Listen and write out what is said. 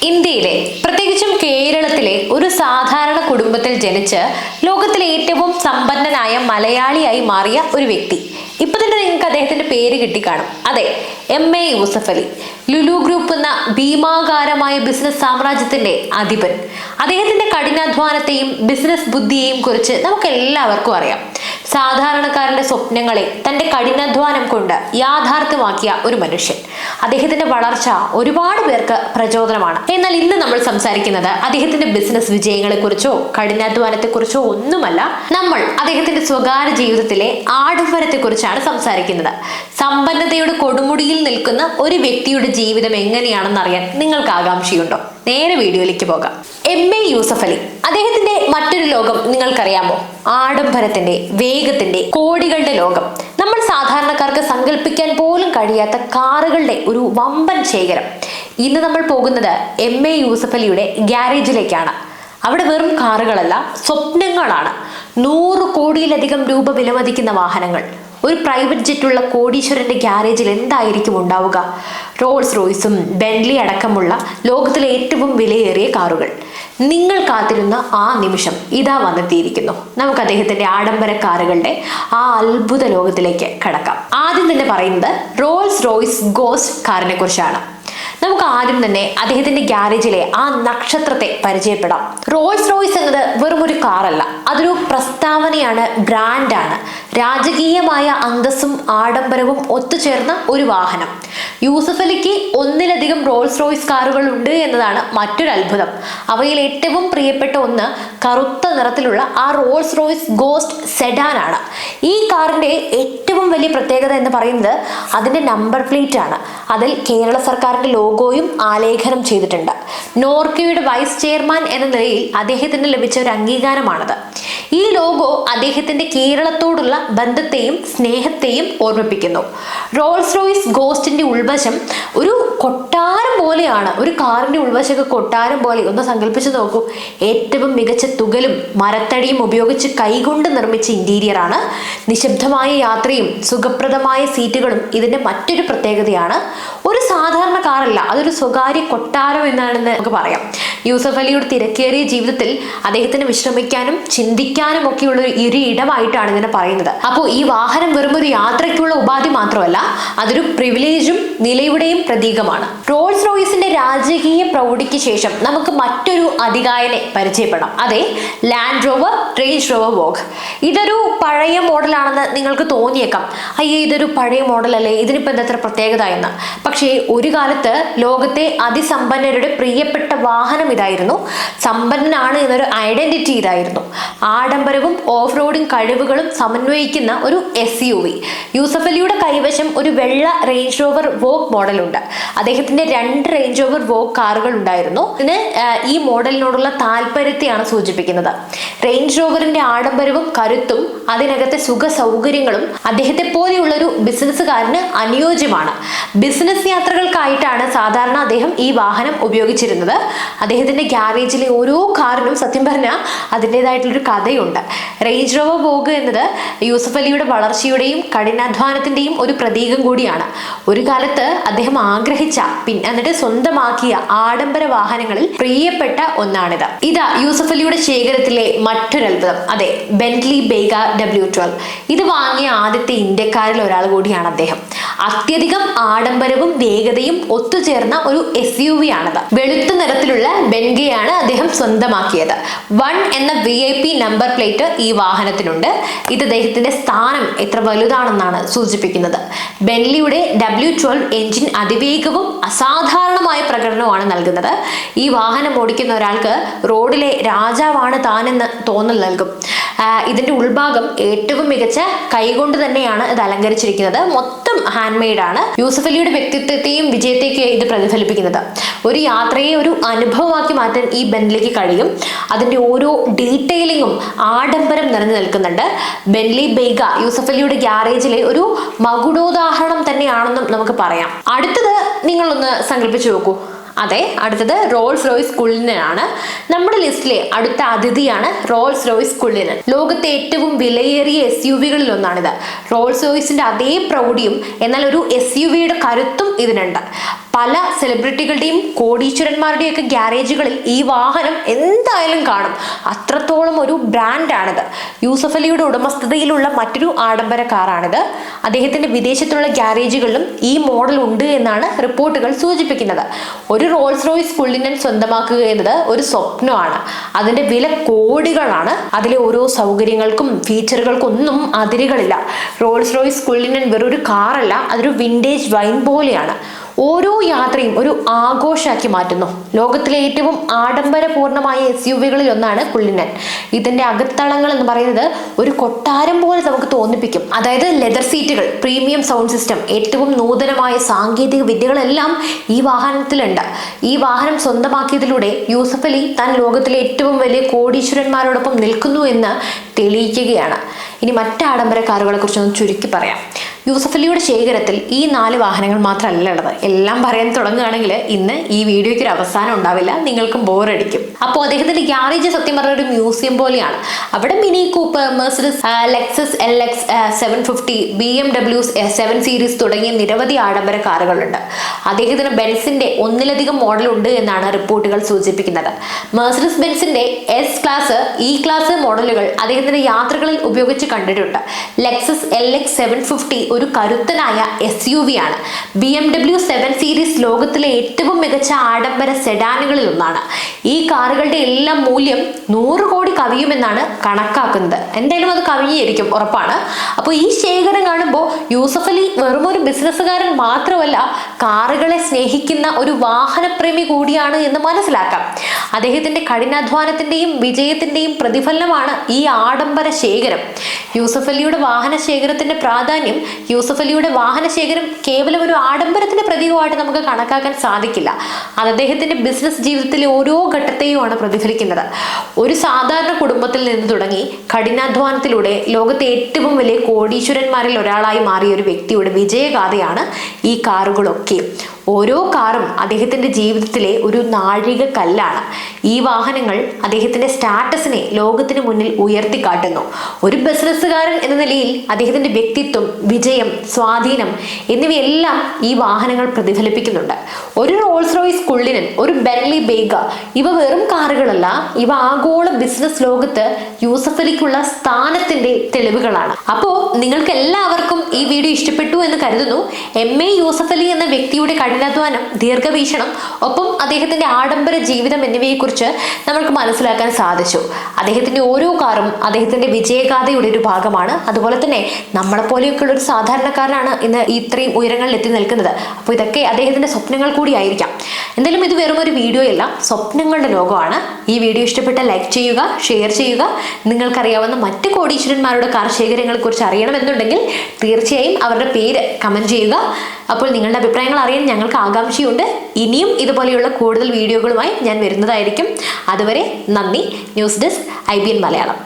ഇന്ത്യയിലെ പ്രത്യേകിച്ചും കേരളത്തിലെ ഒരു സാധാരണ കുടുംബത്തിൽ ജനിച്ച് ലോകത്തിലെ ഏറ്റവും സമ്പന്നനായ മലയാളിയായി മാറിയ ഒരു വ്യക്തി. ഇപ്പൊ തന്നെ നിങ്ങൾക്ക് അദ്ദേഹത്തിന്റെ പേര് കിട്ടിക്കാണും. അതെ, MA യൂസഫ് അലി. ലുലു ഗ്രൂപ്പ് എന്ന ഭീമാകാരമായ ബിസിനസ് സാമ്രാജ്യത്തിന്റെ അധിപൻ. അദ്ദേഹത്തിന്റെ കഠിനാധ്വാനത്തെയും ബിസിനസ് ബുദ്ധിയെയും കുറിച്ച് നമുക്ക് എല്ലാവർക്കും അറിയാം. സാധാരണക്കാരന്റെ സ്വപ്നങ്ങളെ തന്റെ കഠിനാധ്വാനം കൊണ്ട് യാഥാർത്ഥ്യമാക്കിയ ഒരു മനുഷ്യൻ. അദ്ദേഹത്തിന്റെ വളർച്ച ഒരുപാട് പേർക്ക് പ്രചോദനമാണ്. എന്നാൽ ഇന്ന് നമ്മൾ സംസാരിക്കുന്നത് അദ്ദേഹത്തിന്റെ ബിസിനസ് വിജയങ്ങളെ കുറിച്ചോ കഠിനാധ്വാനത്തെ കുറിച്ചോ ഒന്നുമല്ല. നമ്മൾ അദ്ദേഹത്തിന്റെ സ്വകാര്യ ജീവിതത്തിലെ ആഡംബരത്തെ കുറിച്ചാണ് സംസാരിക്കുന്നത്. സമ്പന്നതയുടെ കൊടുമുടിയിൽ നിൽക്കുന്ന ഒരു വ്യക്തിയുടെ ജീവിതം എങ്ങനെയാണെന്ന് അറിയാൻ നിങ്ങൾക്ക് ആകാംക്ഷയുണ്ടോ? നേരെ വീഡിയോയിലേക്ക് പോകാം. MA യൂസഫ് അലി. അദ്ദേഹത്തിന്റെ മറ്റൊരു ലോകം നിങ്ങൾക്കറിയാമോ? ആഡംബരത്തിന്റെ, വേഗത്തിന്റെ, കോടികളുടെ ലോകം. നമ്മൾ സാധാരണക്കാർക്ക് സങ്കല്പിക്കാൻ പോലും കഴിയാത്ത കാറുകളുടെ ഒരു വമ്പൻ ശേഖരം. ഇന്ന് നമ്മൾ പോകുന്നത് MA യൂസഫ് അലിയുടെ ഗ്യാരേജിലേക്കാണ്. അവിടെ വെറും കാറുകളല്ല, സ്വപ്നങ്ങളാണ്. 100 കോടിയിലധികം രൂപ വിലമതിക്കുന്ന വാഹനങ്ങൾ. ഒരു പ്രൈവറ്റ് ജെറ്റുള്ള കോടീശ്വരന്റെ ഗ്യാരേജിൽ എന്തായിരിക്കും ഉണ്ടാവുക? റോൾസ് റോയ്സും ബെന്റ്ലി അടക്കമുള്ള ലോകത്തിലെ ഏറ്റവും വിലയേറിയ കാറുകൾ. നിങ്ങൾ കാത്തിരുന്ന ആ നിമിഷം ഇതാ വന്നെത്തിയിരിക്കുന്നു. നമുക്ക് അദ്ദേഹത്തിന്റെ ആഡംബര കാറുകളുടെ ആ അത്ഭുത ലോകത്തിലേക്ക് കടക്കാം. ആദ്യം തന്നെ പറയുന്നത് റോൾസ് റോയ്സ് ഗോസ്റ്റ് കാറിനെ കുറിച്ചാണ്. നമുക്ക് ആദ്യം തന്നെ അദ്ദേഹത്തിന്റെ ഗ്യാരേജിലെ ആ നക്ഷത്രത്തെ പരിചയപ്പെടാം. റോൾസ് റോയ്സ് എന്നത് വെറും ഒരു കാറല്ല, അതൊരു പ്രസ്താവനയാണ്, ബ്രാൻഡാണ്. രാജകീയമായ അന്തസ്സും ആഡംബരവും ഒത്തുചേർന്ന ഒരു വാഹനം. യൂസഫ് അലിക്ക് ഒന്നിലധികം റോൾസ് റോയ്സ് കാറുകൾ ഉണ്ട് എന്നതാണ് മറ്റൊരു അത്ഭുതം. അവയിൽ ഏറ്റവും പ്രിയപ്പെട്ട ഒന്ന് കറുത്ത നിറത്തിലുള്ള ആ റോൾസ് റോയ്സ് ഗോസ്റ്റ് സെഡാൻ ആണ്. ഈ കാറിന്റെ ഏറ്റവും വലിയ പ്രത്യേകത എന്ന് പറയുന്നത് അതിന്റെ നമ്പർ പ്ലേറ്റ് ആണ്. അതിൽ കേരള സർക്കാരിന്റെ ലോഗോയും ആലേഖനം ചെയ്തിട്ടുണ്ട്. നോർക്കയുടെ വൈസ് ചെയർമാൻ എന്ന നിലയിൽ അദ്ദേഹത്തിന് ലഭിച്ച ഒരു അംഗീകാരമാണത്. ഈ ലോഗോ അദ്ദേഹത്തിന്റെ കേരളത്തോടുള്ള ബന്ധത്തെയും സ്നേഹത്തെയും ഓർമ്മിപ്പിക്കുന്നു. റോൾസ് റോയ്സ് ഗോസ്റ്റിന്റെ ഉൾവശം ഒരു കൊട്ടാരം പോലെയാണ്. ഒരു കാറിന്റെ ഉൾവശമൊക്കെ കൊട്ടാരം പോലെ. ഒന്ന് സങ്കല്പിച്ച് നോക്കൂ. ഏറ്റവും മികച്ച തുകലും മരത്തടിയും ഉപയോഗിച്ച് കൈകൊണ്ട് നിർമ്മിച്ച ഇന്റീരിയർ ആണ്. നിശബ്ദമായ യാത്രയും സുഖപ്രദമായ സീറ്റുകളും ഇതിന്റെ മറ്റൊരു പ്രത്യേകതയാണ്. ഒരു സാധാരണ കാറല്ല, അതൊരു സ്വകാര്യ കൊട്ടാരം എന്നാണെന്ന് നമുക്ക് പറയാം. യൂസഫ് അലിയുടെ തിരക്കേറിയ ജീവിതത്തിൽ അദ്ദേഹത്തിന് വിശ്രമിക്കാനും ചിന്തിക്കാനും ഒക്കെയുള്ള ഒരു ഇടമായിട്ടാണ് ഇതിനെ പറയുന്നത്. അപ്പോൾ ഈ വാഹനം വെറും ഒരു യാത്രയ്ക്കുള്ള ഉപാധി മാത്രമല്ല, അതൊരു പ്രിവിലേജും നിലയുടെയും പ്രതീകമാണ്. റോൾസ് റോയ്സിന്റെ രാജകീയ പ്രൗഢിക്ക് ശേഷം നമുക്ക് മറ്റൊരു അതികായനെ പരിചയപ്പെടാം. അതെ, land rover range rover vogue. ഇതൊരു പഴയ മോഡലാണെന്ന് നിങ്ങൾക്ക് തോന്നിയേക്കാം. അയ്യേ, ഇതൊരു പഴയ മോഡലല്ലേ, ഇതിനിപ്പോൾ എന്താ പ്രത്യേകത എന്ന്. പക്ഷേ ഒരു കാലത്ത് ലോകത്തെ അതിസമ്പന്നരുടെ പ്രിയപ്പെട്ട വാഹനം ഇതായിരുന്നു. സമ്പന്നനാണ് എന്നൊരു ഐഡന്റിറ്റി ഇതായിരുന്നു. ആഡംബരവും ഓഫ് റോഡിംഗ് കഴിവുകളും സമന്വയിക്കുന്ന ഒരു SUV. യൂസഫ് അലിയുടെ കൈവശം ഒരു വെള്ള റേഞ്ച് റോവർ വോഗ് മോഡലുണ്ട്. അദ്ദേഹത്തിന്റെ 2 റേഞ്ച് റോവർ വോഗ് കാറുകൾ ഉണ്ടായിരുന്നു. ഇതിന് ഈ മോഡലിനോടുള്ള താല്പര്യത്തെയാണ് സൂചിപ്പിക്കുന്നത്. റേഞ്ച് റോവറിന്റെ ആഡംബരവും കരുത്തും അതിനകത്തെ സുഖ സൗകര്യങ്ങളും അദ്ദേഹത്തെ പോലെയുള്ള ഒരു ബിസിനസ്സുകാരന് അനുയോജ്യമാണ്. ബിസിനസ് യാത്രകൾക്കായിട്ടാണ് സാധാരണ അദ്ദേഹം ഈ വാഹനം ഉപയോഗിച്ചിരുന്നത്. അദ്ദേഹത്തിന്റെ ഗ്യാരേജിലെ ഓരോ കാറിനും സത്യം പറഞ്ഞാൽ അതിൻ്റെതായിട്ടുള്ളൊരു കഥയുണ്ട്. റേഞ്ച് റോവർ വോഗ് എന്നത് യൂസഫ് അലിയുടെ വളർച്ചയുടെയും കഠിനാധ്വാനത്തിന്റെയും ഒരു പ്രതീകം കൂടിയാണ്. ഒരു കാലത്ത് അദ്ദേഹം ആഗ്രഹിച്ച എന്നിട്ട് സ്വന്തമാക്കിയ ആഡംബര വാഹനങ്ങളിൽ പ്രിയപ്പെട്ട ഒന്നാണിത്. ഇതാ യൂസഫ് അലിയുടെ ശേഖരത്തിലെ മറ്റൊരു അത്ഭുതം. അതെ, ബെന്റ്ലി ബെയ്ഗ W12. ഇത് വാങ്ങിയ ആദ്യത്തെ ഇന്ത്യക്കാരിൽ ഒരാൾ കൂടിയാണ് അദ്ദേഹം. അത്യധികം ആഡംബരവും വേഗതയും ഒത്തുചേർന്ന ഒരു SUV ആണത്. വെളുത്ത നിറത്തിലുള്ള ബെൻഗയാണ് അദ്ദേഹം സ്വന്തമാക്കിയത്. 1 എന്ന VIP നമ്പർ പ്ലേറ്റ് ഈ വാഹനത്തിനുണ്ട്. ഇത് അദ്ദേഹത്തിന്റെ സ്ഥാനം എത്ര വലുതാണെന്നാണ് സൂചിപ്പിക്കുന്നത്. ബെന്റ്ലിയുടെ W12 എഞ്ചിൻ അതിവേഗവും അസാധാരണമായ പ്രകടനവുമാണ് നൽകുന്നത്. ഈ വാഹനം ഓടിക്കുന്ന ഒരാൾക്ക് റോഡിലെ രാജാവാണ് താനെന്ന് തോന്നൽ നൽകും. ഇതിന്റെ ഉൾഭാഗം ഏറ്റവും മികച്ച കൈകൊണ്ട് തന്നെയാണ് ഇത് അലങ്കരിച്ചിരിക്കുന്നത്. മൊത്തം ഹാൻഡ് മെയ്ഡ് ആണ്. യൂസഫ് അലിയുടെ വ്യക്തിത്വത്തെയും വിജയത്തെയും ഇത് പ്രതിഫലിപ്പിക്കുന്നത്. ഒരു യാത്രയെ ഒരു അനുഭവമാക്കി മാറ്റാൻ ഈ ബെന്റ്ലിക്ക് കഴിയും. അതിന്റെ ഓരോ ഡീറ്റെയിലിങ്ങും ആഡംബരം നിറഞ്ഞു നിൽക്കുന്നുണ്ട്. ബെന്റ്ലി ബെയ്ഗ യൂസഫ് അലിയുടെ ഗ്യാരേജിലെ ഒരു മകുടോദാഹരണം തന്നെയാണെന്നും നമുക്ക് പറയാം. അടുത്തത് നിങ്ങളൊന്ന് സങ്കല്പിച്ചു നോക്കൂ. അതെ, അടുത്തത് റോൾസ് റോയ്സ് കുള്ളിനാണ്. നമ്മുടെ ലിസ്റ്റിലെ അടുത്ത അതിഥിയാണ് റോൾസ് റോയ്സ് കുള്ളിനൻ. ലോകത്തെ ഏറ്റവും വിലയേറിയ SUVകളിൽ ഒന്നാണിത്. റോൾസ് റോയ്സിന്റെ അതേ പ്രൗഢിയും എന്നാൽ ഒരു SUVയുടെ കരുത്തും ഇതിനുണ്ട്. പല സെലിബ്രിറ്റികളുടെയും കോടീശ്വരന്മാരുടെയും ഒക്കെ ഗ്യാരേജുകളിൽ ഈ വാഹനം എന്തായാലും കാണും. അത്രത്തോളം ഒരു ബ്രാൻഡാണിത്. യൂസഫ് അലിയുടെ ഉടമസ്ഥതയിലുള്ള മറ്റൊരു ആഡംബര കാറാണിത്. അദ്ദേഹത്തിന്റെ വിദേശത്തുള്ള ഗ്യാരേജുകളിലും ഈ മോഡൽ ഉണ്ട് എന്നാണ് റിപ്പോർട്ടുകൾ സൂചിപ്പിക്കുന്നത്. ഒരു റോൾസ് റോയ്സ് കുള്ളിനൻ സ്വന്തമാക്കുക എന്നത് ഒരു സ്വപ്നമാണ്. അതിന്റെ വില കോടികളാണ്. അതിലെ ഓരോ സൗകര്യങ്ങൾക്കും ഫീച്ചറുകൾക്കും ഒന്നും അതിരുകളില്ല. റോൾസ് റോയ്സ് കുള്ളിനൻ വെറൊരു കാറല്ല, അതൊരു വിന്റേജ് വൈൻ പോലെയാണ്. ഓരോ യാത്രയും ഒരു ആഘോഷമാക്കി മാറ്റുന്നു. ലോകത്തിലെ ഏറ്റവും ആഡംബരപൂർണമായ SUV-കളിൽ ഒന്നാണ് കുള്ളിനൻ. ഇതിന്റെ അകത്തളങ്ങൾ എന്ന് പറയുന്നത് ഒരു കൊട്ടാരം പോലെ നമുക്ക് തോന്നിപ്പിക്കും. അതായത് ലെതർ സീറ്റുകൾ, പ്രീമിയം സൗണ്ട് സിസ്റ്റം, ഏറ്റവും നൂതനമായ സാങ്കേതിക വിദ്യകളെല്ലാം ഈ വാഹനത്തിലുണ്ട്. ഈ വാഹനം സ്വന്തമാക്കിയതിലൂടെ യൂസഫ് അലി താൻ ലോകത്തിലെ ഏറ്റവും വലിയ കോടീശ്വരന്മാരോടൊപ്പം നിൽക്കുന്നു എന്ന് തെളിയിക്കുകയാണ്. ഇനി മറ്റ് ആഡംബര കാറുകളെ കുറിച്ചൊന്ന് ചുരുക്കി പറയാം. യൂസഫ് അലിയുടെ ശേഖരത്തിൽ ഈ 4 വാഹനങ്ങൾ മാത്രമല്ല ഉള്ളത്. എല്ലാം പറയാൻ തുടങ്ങുകയാണെങ്കിൽ ഇന്ന് ഈ വീഡിയോയ്ക്ക് ഒരു അവസാനം ഉണ്ടാവില്ല, നിങ്ങൾക്കും ബോറടിക്കും. അപ്പോൾ അദ്ദേഹത്തിന്റെ ഗ്യാരേജ് സത്യം പറഞ്ഞ ഒരു മ്യൂസിയം പോലെയാണ്. അവിടെ mini Cooper, Mercedes, Lexus LX 750, BMW 7 series തുടങ്ങിയ നിരവധി ആഡംബര കാറുകളുണ്ട്. അദ്ദേഹത്തിന് ബെൻസിന്റെ ഒന്നിലധികം മോഡൽ ഉണ്ട് എന്നാണ് റിപ്പോർട്ടുകൾ സൂചിപ്പിക്കുന്നത്. മെർസിഡസ് ബെൻസിന്റെ S ക്ലാസ്, E ക്ലാസ് മോഡലുകൾ അദ്ദേഹത്തിന്റെ യാത്രകളിൽ ഉപയോഗിച്ച് കണ്ടിട്ടുണ്ട്. ലെക്സസ് LX 750 ഒരു കരുത്തനായ SUV ആണ്. BMW 7 സീരീസ് ലോകത്തിലെ ഏറ്റവും മികച്ച ആഡംബര സെഡാനുകളിൽ ഒന്നാണ്. ഈ കാറുകളുടെ എല്ലാം മൂല്യം 100 കോടി കവിയുമെന്നാണ് കണക്കാക്കുന്നത്. എന്തായാലും അത് കവിഞ്ഞിരിക്കും, ഉറപ്പാണ്. അപ്പോൾ ഈ ശേഖരം കാണുമ്പോൾ യൂസഫ് അലി വെറും ഒരു ബിസിനസ്സുകാരൻ മാത്രമല്ല, കാറുകളെ സ്നേഹിക്കുന്ന ഒരു വാഹനപ്രേമി കൂടിയാണ് എന്ന് മനസ്സിലാക്കാം. അദ്ദേഹത്തിന്റെ കഠിനാധ്വാനത്തിന്റെയും വിജയത്തിന്റെയും പ്രതിഫലനമാണ് ഈ ആഡംബര ശേഖരം. യൂസഫ് അലിയുടെ വാഹന ശേഖരത്തിന്റെ പ്രാധാന്യം, യൂസഫ് അലിയുടെ വാഹന ശേഖരം കേവലം ഒരു ആഡംബരത്തിന്റെ പ്രതീകമായിട്ട് നമുക്ക് കണക്കാക്കാൻ സാധിക്കില്ല. അത് അദ്ദേഹത്തിന്റെ ബിസിനസ് ജീവിതത്തിലെ ഓരോ ഘട്ടത്തെയുമാണ് പ്രതിഫലിക്കുന്നത്. ഒരു സാധാരണ കുടുംബത്തിൽ നിന്ന് തുടങ്ങി കഠിനാധ്വാനത്തിലൂടെ ലോകത്തെ ഏറ്റവും വലിയ കോടീശ്വരന്മാരിൽ ഒരാളായി മാറിയ ഒരു വ്യക്തിയുടെ വിജയഗാഥയാണ് ഈ കാറുകളൊക്കെ. ഓരോ കാറും അദ്ദേഹത്തിന്റെ ജീവിതത്തിലെ ഒരു നാഴിക കല്ലാണ്. ഈ വാഹനങ്ങൾ അദ്ദേഹത്തിന്റെ സ്റ്റാറ്റസിനെ ലോകത്തിന് മുന്നിൽ ഉയർത്തിക്കാട്ടുന്നു. ഒരു ബിസിനസ്സുകാരൻ എന്ന നിലയിൽ അദ്ദേഹത്തിന്റെ വ്യക്തിത്വം, വിജയം, സ്വാധീനം എന്നിവയെല്ലാം ഈ വാഹനങ്ങൾ പ്രതിഫലിപ്പിക്കുന്നുണ്ട്. ഒരു റോൾസ് റോയ്സ് കുള്ളിനൻ, ഒരു ബെന്റ്ലി ബേഗ, ഇവ വെറും കാറുകളല്ല, ഇവ ആഗോള ബിസിനസ് ലോകത്ത് യൂസഫ് അലിക്കുള്ള സ്ഥാനത്തിന്റെ തെളിവുകളാണ്. അപ്പോൾ നിങ്ങൾക്ക് എല്ലാവർക്കും ഈ വീഡിയോ ഇഷ്ടപ്പെട്ടു എന്ന് കരുതുന്നു. MA യൂസഫ് അലി എന്ന വ്യക്തിയുടെ കഠിനാധ്വാനം, ദീർഘവീക്ഷണം, ഒപ്പം അദ്ദേഹത്തിന്റെ ആഡംബര ജീവിതം എന്നിവയെക്കുറിച്ച് നമ്മൾക്ക് മനസ്സിലാക്കാൻ സാധിച്ചു. അദ്ദേഹത്തിന്റെ ഓരോ കാറും അദ്ദേഹത്തിന്റെ വിജയഗാഥയുടെ ഒരു ഭാഗമാണ്. അതുപോലെ തന്നെ നമ്മളെപ്പോലെയൊക്കെയുള്ള ഒരു സാധാരണക്കാരനാണ് ഇന്ന് ഇത്രയും ഉയരങ്ങളിൽ എത്തി നിൽക്കുന്നത്. അപ്പോൾ ഇതൊക്കെ അദ്ദേഹത്തിന്റെ സ്വപ്നങ്ങൾ കൂടി ആയിരിക്കാം. എന്തായാലും ഇത് വെറും ഒരു വീഡിയോ അല്ല, സ്വപ്നങ്ങളുടെ ലോകമാണ്. ഈ വീഡിയോ ഇഷ്ടപ്പെട്ട ലൈക്ക് ചെയ്യുക, ഷെയർ ചെയ്യുക. നിങ്ങൾക്കറിയാവുന്ന മറ്റ് കോടീശ്വരന്മാരുടെ കാർ ശേഖരങ്ങളെ കുറിച്ച് അറിയണമെന്നുണ്ടെങ്കിൽ തീർച്ചയായും അവരുടെ പേര് കമന്റ് ചെയ്യുക. അപ്പോൾ നിങ്ങളുടെ അഭിപ്രായങ്ങൾ അറിയാൻ ഞങ്ങൾക്ക് ആകാംക്ഷയുണ്ട്. ഇനിയും ഇതുപോലെയുള്ള കൂടുതൽ വീഡിയോകളുമായി ഞാൻ വരുന്നതായിരിക്കും. അതുവരെ നന്ദി. News desk IBN Malayalam.